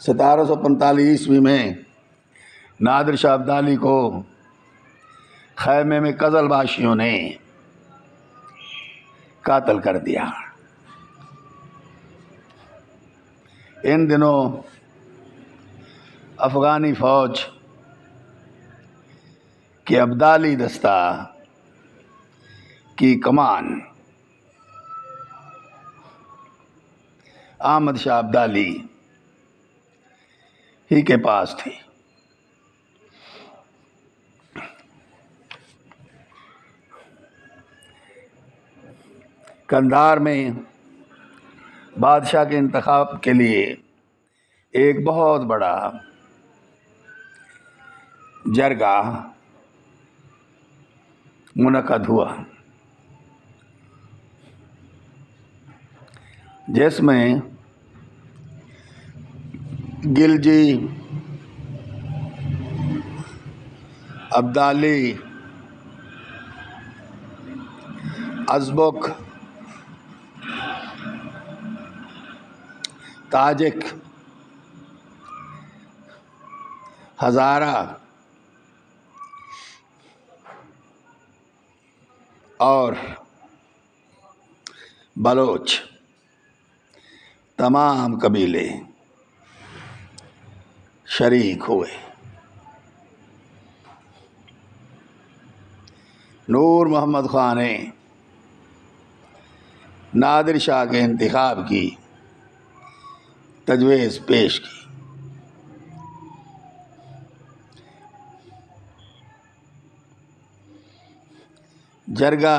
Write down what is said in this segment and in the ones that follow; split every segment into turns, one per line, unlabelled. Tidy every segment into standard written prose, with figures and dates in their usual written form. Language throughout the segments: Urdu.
1745 میں نادر شاہ ابدالی کو خیمے میں قزل باشیوں نے قتل کر دیا۔ ان دنوں افغانی فوج کے ابدالی دستہ کی کمان احمد شاہ ابدالی ہی کے پاس تھی۔ قندھار میں بادشاہ کے انتخاب کے لیے ایک بہت بڑا جرگہ منعقد ہوا، جس میں گلجی، ابدالی، ازبک، تاجک، ہزارہ اور بلوچ تمام قبیلے شریک ہوئے۔ نور محمد خان نے نادر شاہ کے انتخاب کی تجویز پیش کی۔ جرگہ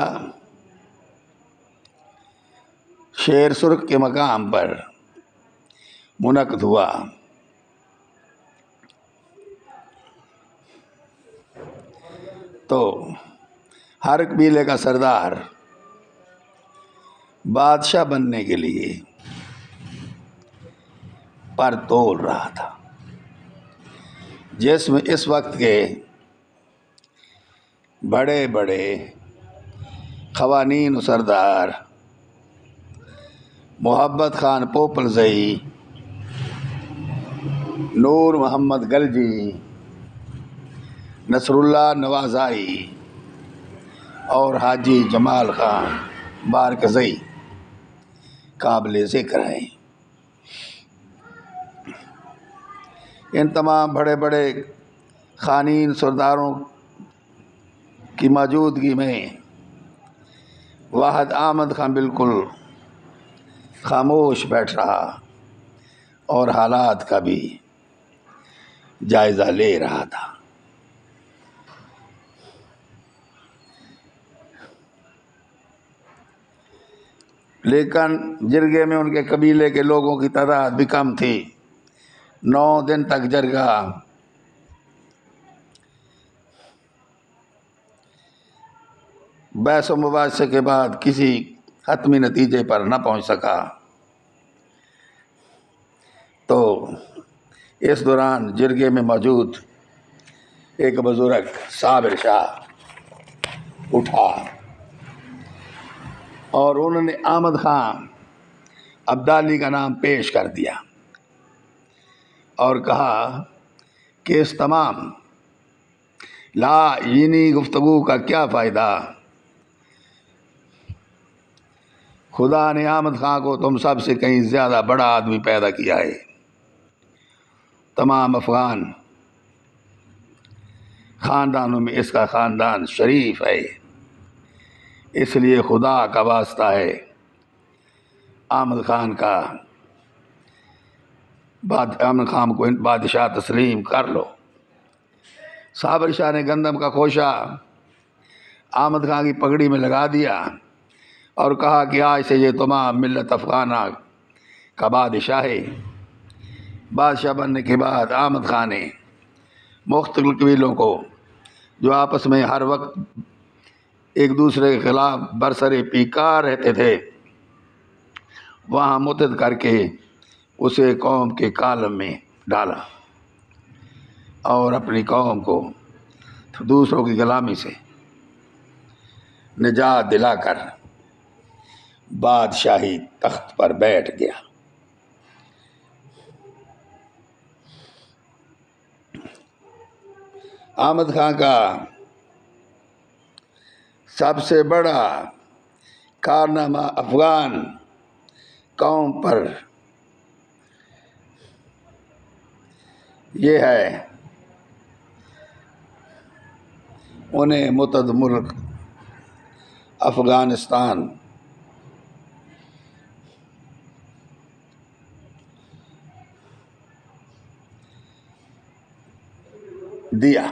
شیر سرخ کے مقام پر منعقد ہوا۔ تو ہر قبیلے کا سردار بادشاہ بننے کے لیے پر تول رہا تھا، جس میں اس وقت کے بڑے بڑے قوانین و سردار محبت خان پوپلزئی، نور محمد گلجی، نصر اللہ نوازائی اور حاجی جمال خان بارکزئی قابل ذکر ہیں۔ ان تمام بڑے بڑے خوانین سرداروں کی موجودگی میں واحد احمد خان بالکل خاموش بیٹھ رہا اور حالات کا بھی جائزہ لے رہا تھا۔ لیکن جرگے میں ان کے قبیلے کے لوگوں کی تعداد بھی کم تھی۔ 9 دن تک جرگہ بحث و مباحثے کے بعد کسی حتمی نتیجے پر نہ پہنچ سکا۔ تو اس دوران جرگے میں موجود ایک بزرگ صابر شاہ اٹھا اور انہوں نے احمد خان ابدالی کا نام پیش کر دیا اور کہا کہ اس تمام لاعینی گفتگو کا کیا فائدہ؟ خدا نے احمد خان کو تم سب سے کہیں زیادہ بڑا آدمی پیدا کیا ہے۔ تمام افغان خاندانوں میں اس کا خاندان شریف ہے، اس لیے خدا کا واسطہ ہے احمد خان کو بادشاہ تسلیم کر لو۔ صابر شاہ نے گندم کا خوشہ احمد خان کی پگڑی میں لگا دیا اور کہا کہ آج سے یہ تمام ملت افغانہ کا بادشاہ ہے۔ بادشاہ بننے کے بعد احمد خان نے مختلف قبیلوں کو جو آپس میں ہر وقت ایک دوسرے کے خلاف برسر پیکار رہتے تھے، وہاں متحد کر کے اسے قوم کے کالم میں ڈالا اور اپنی قوم کو دوسروں کی غلامی سے نجات دلا کر بادشاہی تخت پر بیٹھ گیا۔ احمد خان کا سب سے بڑا کارنامہ افغان قوم پر یہ ہے انہیں متحد ملک افغانستان دیا.